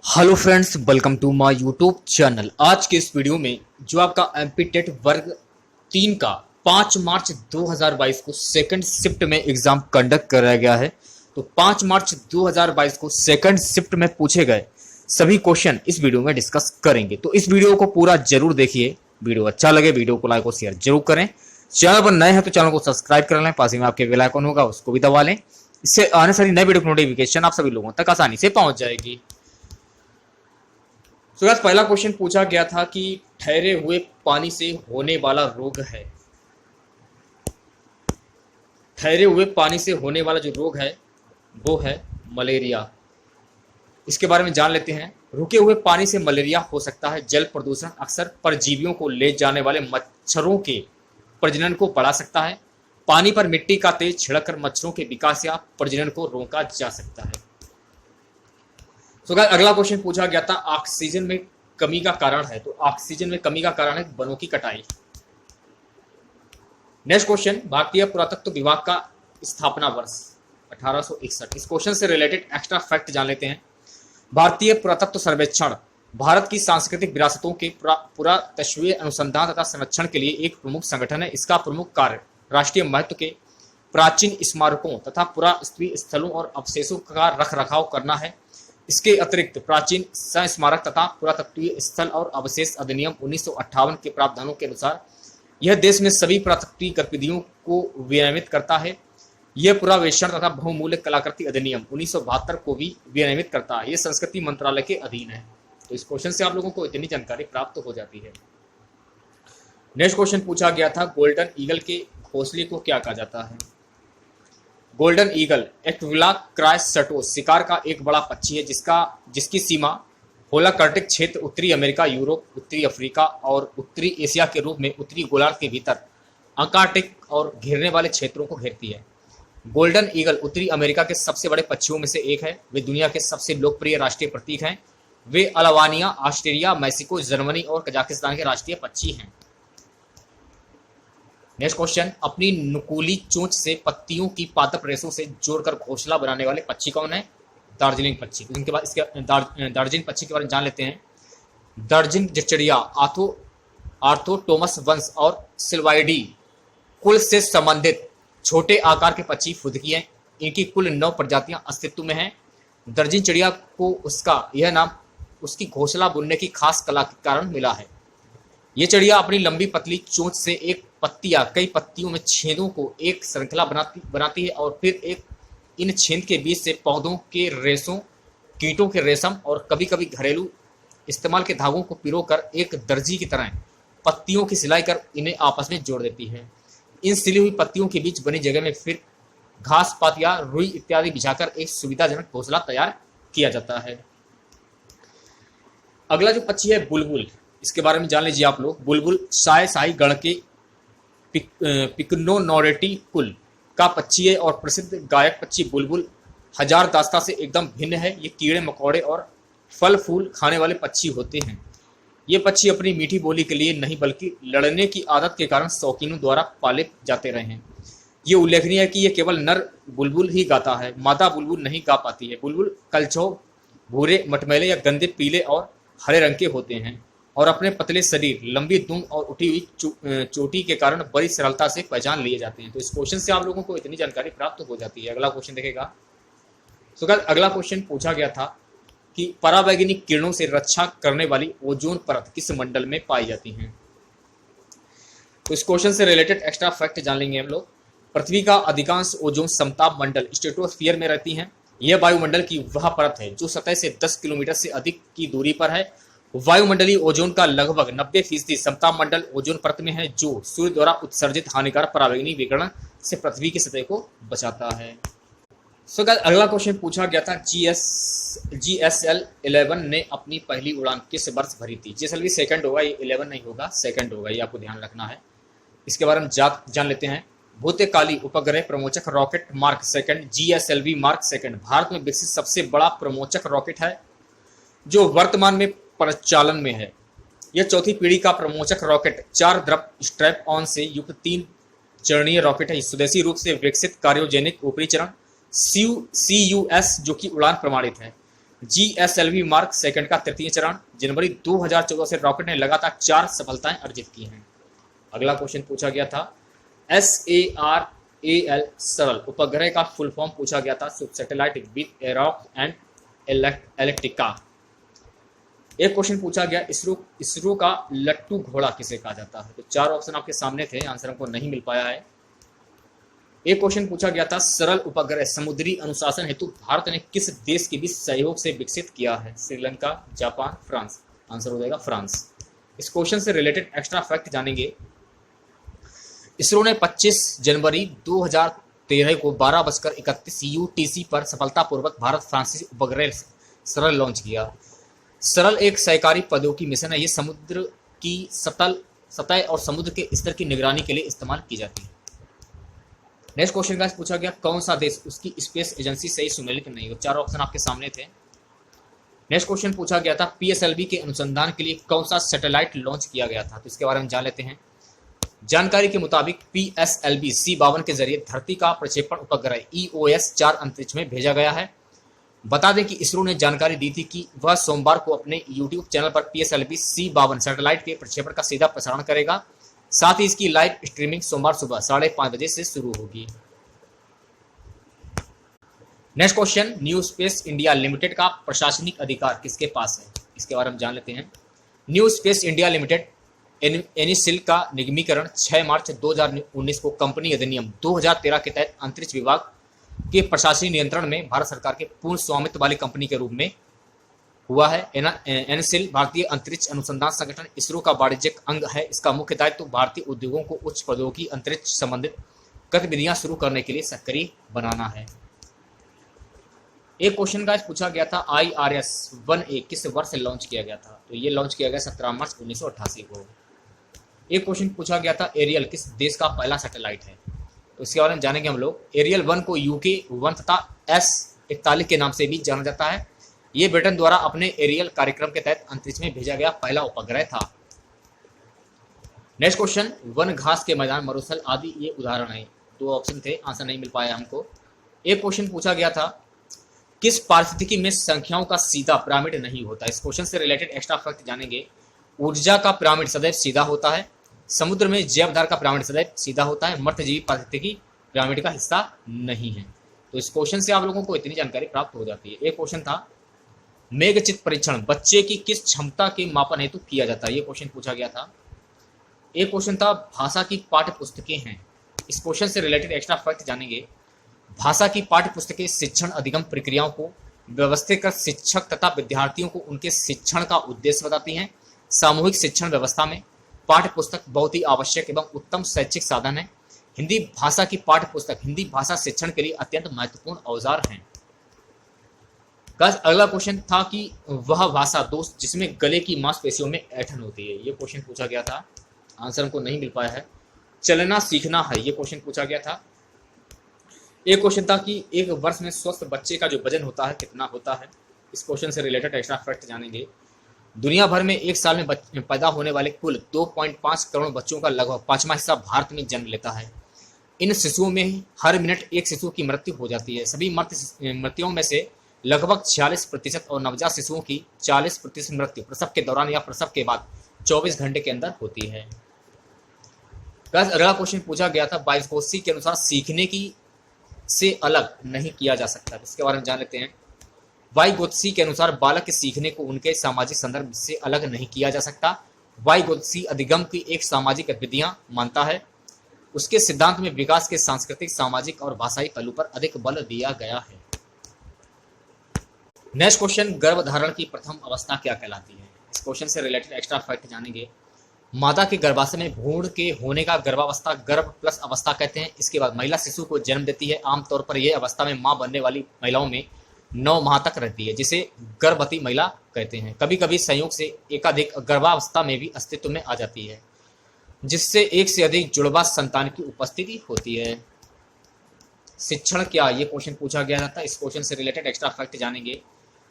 Hello friends, welcome to my YouTube channel. आज के इस वीडियो में जो आपका एमपी टेट वर्ग 3 का 5 मार्च 2022 को सेकंड शिफ्ट में एग्जाम कंडक्ट कराया गया है। तो 5 मार्च 2022 को सेकंड शिफ्ट में पूछे गए सभी क्वेश्चन इस वीडियो में डिस्कस करेंगे। तो इस वीडियो को पूरा जरूर देखिए। वीडियो अच्छा लगे वीडियो को लाइक और शेयर जरूर करें। चैनल पर नए हैं तो चैनल को सब्सक्राइब कर लें, पास में आपके बेल आइकन होगा उसको भी दबा लें। इससे आने सारी नई वीडियो की नोटिफिकेशन आप सभी लोगों तक आसानी से पहुंच जाएगी। तो यार पहला क्वेश्चन पूछा गया था कि ठहरे हुए पानी से होने वाला रोग है। ठहरे हुए पानी से होने वाला जो रोग है वो है मलेरिया। इसके बारे में जान लेते हैं। रुके हुए पानी से मलेरिया हो सकता है। जल प्रदूषण अक्सर परजीवियों को ले जाने वाले मच्छरों के प्रजनन को बढ़ा सकता है। पानी पर मिट्टी का तेल छिड़ककर मच्छरों के विकास या प्रजनन को रोका जा सकता है। तो अगला क्वेश्चन पूछा गया था ऑक्सीजन में कमी का कारण है। तो ऑक्सीजन में कमी का कारण है वनों की कटाई। नेक्स्ट क्वेश्चन, भारतीय पुरातत्व विभाग का स्थापना वर्ष 1861। इस क्वेश्चन से रिलेटेड एक्स्ट्रा फैक्ट जान लेते हैं। भारतीय पुरातत्व सर्वेक्षण भारत की सांस्कृतिक विरासतों के पुरातत्वीय अनुसंधान तथा संरक्षण के लिए एक प्रमुख संगठन है। इसका प्रमुख कार्य राष्ट्रीय महत्व के प्राचीन स्मारकों तथा पुरातत्वीय स्थलों और अवशेषों का रख रखाव करना है। इसके अतिरिक्त प्राचीन संस्मारक तथा पुरातत्वीय स्थल और अवशेष अधिनियम 1958 के प्रावधानों के अनुसार यह देश में सभी पुरातत्वीय गतिविधियों को विनियमित करता है। यह पुरावेक्षण तथा बहुमूल्य कलाकृति अधिनियम 1972 को भी विनियमित करता है। यह संस्कृति मंत्रालय के अधीन है। तो इस क्वेश्चन से आप लोगों को इतनी जानकारी प्राप्त हो जाती है। नेक्स्ट क्वेश्चन पूछा गया था, गोल्डन ईगल के घोंसले को क्या कहा जाता है। गोल्डन ईगल एक्विला क्राइसटोस शिकार का एक बड़ा पक्षी है जिसकी सीमा होलार्कटिक क्षेत्र, उत्तरी अमेरिका, यूरोप, उत्तरी अफ्रीका और उत्तरी एशिया के रूप में उत्तरी गोलार्ध के भीतर अंटार्कटिक और घेरने वाले क्षेत्रों को घेरती है। गोल्डन ईगल उत्तरी अमेरिका के सबसे बड़े पक्षियों में से एक है। वे दुनिया के सबसे लोकप्रिय राष्ट्रीय प्रतीक हैं। वे अल्बानिया, ऑस्ट्रेलिया, मैक्सिको, जर्मनी और कजाकिस्तान के राष्ट्रीय पक्षी हैं। नेक्स्ट क्वेश्चन, अपनी नुकीली चोंच से पत्तियों की पादप रेशों से जोड़कर घोंसला बनाने वाले पक्षी कौन है। दार्जिलिंग पक्षी। इनके बाद इसके दार्जिलिंग पक्षी के बारे में जान लेते हैं। दार्जिलिंग चिड़िया आर्थोटोमस वंश और सिल्वाइडी कुल से संबंधित छोटे आकार के पक्षी फुदकी हैं। इनकी कुल 9 प्रजातियां अस्तित्व में हैं। दार्जिलिंग चिड़िया को उसका यह नाम उसकी घोंसला बुनने की खास कला के कारण मिला है। ये चिड़िया अपनी लंबी पतली चोंच से एक पत्ती या कई पत्तियों में छेदों को एक श्रृंखला बनाती है और फिर इन छेद के बीच से पौधों के रेशों, कीटों के रेशम और कभी कभी घरेलू इस्तेमाल के धागों को पिरोकर एक दर्जी की तरह पत्तियों की सिलाई कर इन्हें आपस में जोड़ देती है। इन सिली हुई पत्तियों के बीच बनी जगह में फिर घास पात या रुई इत्यादि बिछाकर एक सुविधाजनक घोंसला तैयार किया जाता है। अगला जो पक्षी है बुलबुल, इसके बारे में जान लीजिए आप लोग। बुलबुल शाही गण के पिक्नोनोरेटी कुल का पक्षी है और प्रसिद्ध गायक पक्षी बुलबुल हजार दास्ता से एकदम भिन्न है। ये कीड़े मकोड़े और फल फूल खाने वाले पक्षी होते हैं। ये पक्षी अपनी मीठी बोली के लिए नहीं बल्कि लड़ने की आदत के कारण शौकीनों द्वारा पाले जाते रहे हैं। ये उल्लेखनीय है कि ये केवल नर बुलबुल ही गाता है, मादा बुलबुल नहीं गा पाती है। बुलबुल कलचौ, भूरे, मटमैले या गंदे पीले और हरे रंग के होते हैं और अपने पतले शरीर, लंबी दुम और उठी हुई चोटी के कारण बड़ी सरलता से पहचान लिए जाते हैं। तो इस क्वेश्चन से आप लोगों को इतनी जानकारी प्राप्त हो जाती है। अगला क्वेश्चन देखेगा। तो अगला क्वेश्चन पूछा गया था कि पराबैंगनी किरणों से रक्षा करने वाली ओजोन परत किस मंडल में पाई जाती है। तो इस क्वेश्चन से रिलेटेड एक्स्ट्रा फैक्ट जान लेंगे हम लोग। पृथ्वी का अधिकांश ओजोन समताप मंडल स्ट्रेटोस्फीयर में रहती है। यह वायुमंडल की वह परत है जो सतह से 10 किलोमीटर से अधिक की दूरी पर है। वायुमंडलीय ओजोन का लगभग 90% समताप मंडल ओजोन परत में है जो सूर्य द्वारा उत्सर्जित हानिकारक पराबैंगनी विकिरण से पृथ्वी की सतह को बचाता है। अगला क्वेश्चन पूछा गया था, GSL-11 ने अपनी पहली उड़ान किस वर्ष भरी थी। GSL भी सेकंड होगा, ये 11 नहीं होगा, सेकंड होगा, ये आपको ध्यान रखना है। इसके बारे में जान लेते हैं। भूतकाली उपग्रह प्रमोचक rocket mark second GSLV mark second Bharat में विकसित सबसे बड़ा प्रमोचक रॉकेट है जो वर्तमान में प्रचालन में है। यह चौथी पीढ़ी का प्रमोचक रॉकेट 4 द्रव स्ट्रैप ऑन से युक्त 3 चरणीय रॉकेट है। स्वदेशी रूप से विकसित कार्योजेनिक ऊपरी चरण CUS जो कि उड़ान प्रमाणित है। GSLV मार्क सेकंड का तृतीय चरण। जनवरी 2014 से रॉकेट ने लगातार 4 सफलताएं अर्जित की हैं। अगला क्वेश्चन पूछा गया था SARAL सरल उपग्रह का फुल फॉर्म पूछा गया था सैटेलाइट विद एरॉक एंड इलेक्ट्रिका। एक क्वेश्चन पूछा गया इसरो का लट्टू घोड़ा किसे कहा जाता है। तो 4 ऑप्शन आपके सामने थे, आंसर हमको नहीं मिल पाया है। एक क्वेश्चन पूछा गया था सरल उपग्रह समुद्री अनुशासन हेतु भारत ने किस देश के बीच सहयोग से विकसित किया है। Sri Lanka, Japan, France. आंसर हो जाएगा फ्रांस। इस क्वेश्चन से रिलेटेड एक्स्ट्रा फैक्ट जानेंगे। इसरो ने 25 जनवरी 2013 को 12:31 UTC पर सफलतापूर्वक भारत फ्रांसीसी उपग्रह सरल लॉन्च किया। सरल एक सहकारी प्रौद्योगिकी मिशन है। ये समुद्र की सतह और समुद्र के स्तर की निगरानी के लिए इस्तेमाल की जाती है। नेक्स्ट क्वेश्चन का पूछा गया कौन सा देश उसकी स्पेस एजेंसी से सम्मिलित नहीं हो। 4 ऑप्शन आपके सामने थे। नेक्स्ट क्वेश्चन पूछा गया था PSLV के अनुसंधान के लिए कौन सा सैटेलाइट लॉन्च किया गया था। तो इसके बारे में जान लेते हैं। जानकारी के मुताबिक PSLV C-52 के जरिए धरती का प्रक्षेपण उपग्रह EOS-4 अंतरिक्ष में भेजा गया है। बता दें कि इसरो ने जानकारी दी थी कि वह सोमवार को अपने YouTube चैनल पर PSLV C-52 सैटेलाइट के प्रक्षेपण का सीधा प्रसारण करेगा। साथ ही इसकी लाइव स्ट्रीमिंग सोमवार सुबह 5:30 बजे से शुरू होगी। Next question new Space India limited का प्रशासनिक अधिकार किसके पास है। इसके बारे में जान लेते हैं। New Space India Limited NSL का निगमीकरण 6 मार्च 2019 को कंपनी अधिनियम 2013 के तहत अंतरिक्ष विभाग के प्रशासनिक नियंत्रण में भारत सरकार के पूर्ण स्वामित्व वाली कंपनी के रूप में हुआ है। एनएसएल भारतीय अंतरिक्ष अनुसंधान संगठन इसरो का वाणिज्यिक अंग है। इसका मुख्य दायित्व भारतीय उद्योगों को उच्च प्रौद्योगिकी अंतरिक्ष संबंधित गतिविधियां शुरू करने के लिए सक्रिय बनाना है। एक क्वेश्चन का पूछा गया था IRS-1A किस वर्ष लॉन्च किया गया था। तो ये लॉन्च किया गया 17 मार्च 1988 को। एक क्वेश्चन पूछा गया था एरियल किस देश का पहला सैटेलाइट है। तो इसके बारे में जानेंगे हम लोग। एरियल 1 को UK-1 तथा S-41 के नाम से भी जाना जाता है। ये ब्रिटेन द्वारा अपने एरियल कार्यक्रम के तहत अंतरिक्ष में भेजा गया पहला उपग्रह था। नेक्स्ट क्वेश्चन वन घास के मैदान मरुस्थल आदि ये उदाहरण है। 2 ऑप्शन थे, आंसर नहीं मिल पाया हमको। एक क्वेश्चन पूछा गया था किस पारिस्थितिकी में संख्याओं का सीधा पिरामिड नहीं होता। इस क्वेश्चन से रिलेटेड एक्स्ट्रा फैक्ट जानेंगे। ऊर्जा का पिरामिड सदैव सीधा होता है। समुद्र में जैवधार का पिरामिड सदैव सीधा होता है। मर्त्यजीवी पारिस्थितिकी पिरामिड का हिस्सा नहीं है। तो इस क्वेश्चन से आप लोगों को इतनी जानकारी प्राप्त हो जाती है। एक क्वेश्चन था मेघचित्त परीक्षण बच्चे की किस क्षमता के मापन हेतु किया जाता है। ये क्वेश्चन पूछा गया था। एक क्वेश्चन था भाषा की पाठ्य पुस्तकें हैं। इस क्वेश्चन से रिलेटेड एक्स्ट्रा फैक्ट जानेंगे। भाषा की पाठ्य पुस्तकें शिक्षण अधिगम प्रक्रियाओं को व्यवस्थित कर शिक्षक तथा विद्यार्थियों को उनके शिक्षण का उद्देश्य बताती हैं। सामूहिक शिक्षण व्यवस्था में पाठ्य पुस्तक बहुत ही आवश्यक एवं उत्तम शैक्षिक साधन है। हिंदी भाषा की पाठ्य पुस्तक हिंदी भाषा शिक्षण के लिए अत्यंत महत्वपूर्ण औजार हैं। अगला क्वेश्चन था कि वह भाषा दोस्त जिसमें गले की मांसपेशियों में ऐंठन होती है। ये क्वेश्चन पूछा गया था, आंसर हमको नहीं मिल पाया है। चलना सीखना है, ये क्वेश्चन पूछा गया था। एक क्वेश्चन था कि एक वर्ष में स्वस्थ बच्चे का जो वजन होता है कितना होता है। इस क्वेश्चन से रिलेटेड एक्स्ट्रा फैक्ट जानेंगे। दुनिया भर में एक साल में पैदा होने वाले कुल 2.5 करोड़ बच्चों का लगभग 5वां हिस्सा भारत में जन्म लेता है। इन शिशुओं में हर मिनट एक शिशु की मृत्यु हो जाती है। सभी मृत्युओं में से लगभग 46% और नवजात शिशुओं की 40% मृत्यु प्रसव के दौरान या प्रसव के बाद 24 घंटे के अंदर होती है। अगला क्वेश्चन पूछा गया था वाइगोत्स्की के अनुसार सीखने की से अलग नहीं किया जा सकता। इसके बारे में जान लेते हैं। वाइगोत्स्की के अनुसार बालक के सीखने को उनके सामाजिक संदर्भ से अलग नहीं किया जा सकता। वाइगोत्स्की अधिगम की एक सामाजिक गतिविधियां मानता है। उसके सिद्धांत में विकास के सांस्कृतिक, सामाजिक और भाषाई पहलू पर अधिक बल दिया गया है। नेक्स्ट क्वेश्चन गर्भधारण की प्रथम अवस्था क्या कहलाती है। इस क्वेश्चन से रिलेटेड एक्स्ट्रा फैक्ट जानेंगे। मादा के गर्भाशय में भ्रूण के होने का गर्भावस्था गर्भ प्लस अवस्था कहते हैं। इसके बाद महिला शिशु को जन्म देती है। आमतौर पर यह अवस्था में मां बनने वाली महिलाओं में 9 माह तक रहती है, जिसे गर्भवती महिला कहते हैं। कभी कभी संयोग से एकाधिक गर्भावस्था में भी अस्तित्व में आ जाती है, जिससे एक से अधिक जुड़वा संतान की उपस्थिति होती है। शिक्षण क्या, ये क्वेश्चन पूछा गया था। इस क्वेश्चन से रिलेटेड एक्स्ट्रा फैक्ट जानेंगे।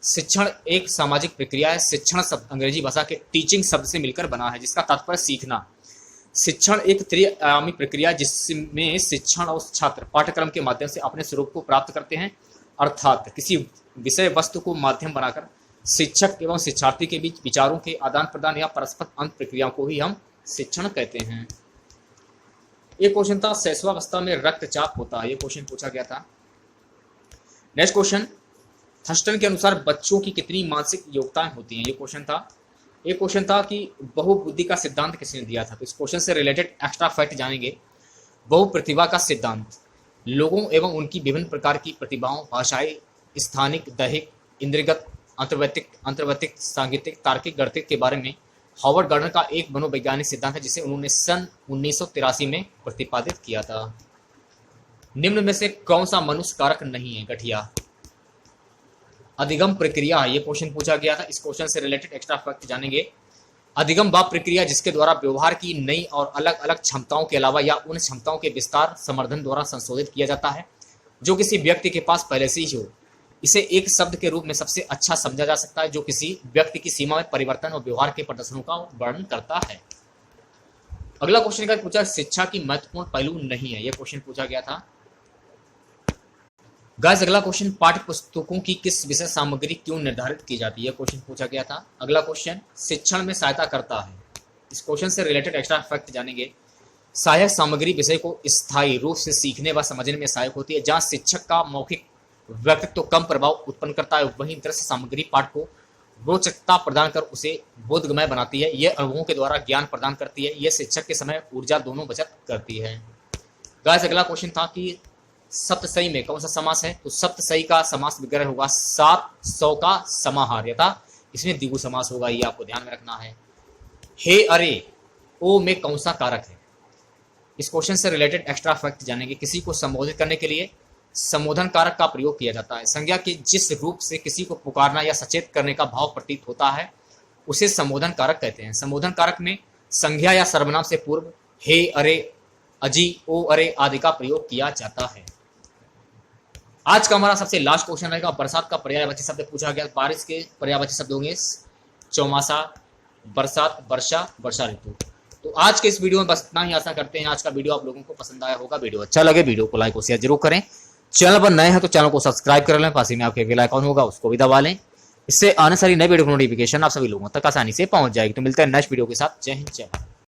शिक्षण एक सामाजिक प्रक्रिया है। शिक्षण शब्द अंग्रेजी भाषा के टीचिंग शब्द से मिलकर बना है, जिसका तात्पर्य सीखना। शिक्षण एक त्रिआयामी प्रक्रिया जिसमें शिक्षण और छात्र पाठ्यक्रम के माध्यम से अपने स्वरूप को प्राप्त करते हैं, अर्थात किसी विषय वस्तु को माध्यम बनाकर शिक्षक एवं शिक्षार्थी के बीच विचारों के आदान प्रदान या परस्पर अंत प्रक्रियाओं को ही हम शिक्षण कहते हैं। एक क्वेश्चन था शैशवावस्था में रक्तचाप होता है, ये क्वेश्चन पूछा गया था। नेक्स्ट क्वेश्चन, थर्स्टन के अनुसार बच्चों की कितनी मानसिक योग्यताएं होती हैं, ये क्वेश्चन था। एक क्वेश्चन था कि बहुबुद्धि का सिद्धांत किसने दिया था, तो इस क्वेश्चन से रिलेटेड एक्स्ट्रा फैक्ट जानेंगे। बहुप्रतिभा का सिद्धांत लोगों एवं उनकी विभिन्न प्रकार की प्रतिभाओं, भाषाई, स्थानिक, दैहिक, इंद्रियगत, अंतर्वैतिक, सांगीतिक, तार्किक, गणितिक के बारे में हॉवर्ड गार्डनर का एक मनोवैज्ञानिक सिद्धांत है जिसे उन्होंने सन 1983 में प्रतिपादित किया था। निम्न में से कौन सा मनुष्य कारक नहीं है, गठिया। अधिगम प्रक्रिया, ये क्वेश्चन पूछा गया था। इस क्वेश्चन से रिलेटेड एक्स्ट्रा फैक्ट जानेंगे। अधिगम वह प्रक्रिया जिसके द्वारा व्यवहार की नई और अलग अलग क्षमताओं के अलावा या उन क्षमताओं के विस्तार समर्थन द्वारा संशोधित किया जाता है जो किसी व्यक्ति के पास पहले से ही हो। इसे एक शब्द के रूप में सबसे अच्छा समझा जा सकता है जो किसी व्यक्ति की सीमा में परिवर्तन और व्यवहार के प्रदर्शनों का वर्णन करता है। अगला क्वेश्चन का पूछा शिक्षा की महत्वपूर्ण पहलू नहीं है, यह क्वेश्चन पूछा गया था। गाइस अगला क्वेश्चन, पाठ्य पुस्तकों की किस विषय सामग्री क्यों निर्धारित की जाती है, यह क्वेश्चन पूछा गया था। अगला क्वेश्चन, शिक्षण में सहायता करता है। इस क्वेश्चन से रिलेटेड एक्स्ट्रा फैक्ट जानेंगे। सहायक सामग्री विषय को स्थायी रूप से सीखने व समझने में सहायक होती है। जहां शिक्षक का मौखिक व्यक्तित्व तो कम प्रभाव उत्पन्न करता है, वहीं दृश्य सामग्री पाठ को रोचकता प्रदान कर उसे बोधगम्य बनाती है। यह अनुभवों के द्वारा ज्ञान प्रदान करती है। यह शिक्षक के समय ऊर्जा दोनों बचत करती है। गाइस अगला क्वेश्चन था कि सप्तसई में कौन सा समास है, तो सप्तसई का समास विग्रह होगा 700 का समाहार, यथा इसमें द्विगु समास होगा, ये आपको ध्यान में रखना है। हे अरे ओ में कौन सा कारक है। इस क्वेश्चन से रिलेटेड एक्स्ट्रा फैक्ट जानेंगे। किसी को संबोधित करने के लिए संबोधन कारक का प्रयोग किया जाता है। संज्ञा के जिस रूप से किसी को पुकारना या सचेत करने का भाव प्रतीत होता है उसे संबोधन कारक कहते हैं। संबोधन कारक में संज्ञा या सर्वनाम से पूर्व हे, अरे, अजी, ओ, अरे आदि का प्रयोग किया जाता है। आज का हमारा सबसे लास्ट क्वेश्चन रहेगा बरसात का पर्यायवाची शब्द पूछा गया। बारिश के पर्यायवाची शब्द होंगे चौमासा, बरसात, वर्षा, वर्षा ऋतु। तो आज के इस वीडियो में बस इतना ही। आशा करते हैं आज का वीडियो आप लोगों को पसंद आया होगा। वीडियो अच्छा लगे वीडियो को लाइक और शेयर जरूर करें। चैनल पर नए हैं तो चैनल को सब्सक्राइब कर लें, पास ही में आपके बेल आइकॉन होगा उसको भी दबा लें। इससे आने सारी नई वीडियो की नोटिफिकेशन आप सभी लोगों तक आसानी से पहुंच जाएगी। तो मिलते हैं नेक्स्ट वीडियो के साथ। जय हिंद, जय भारत।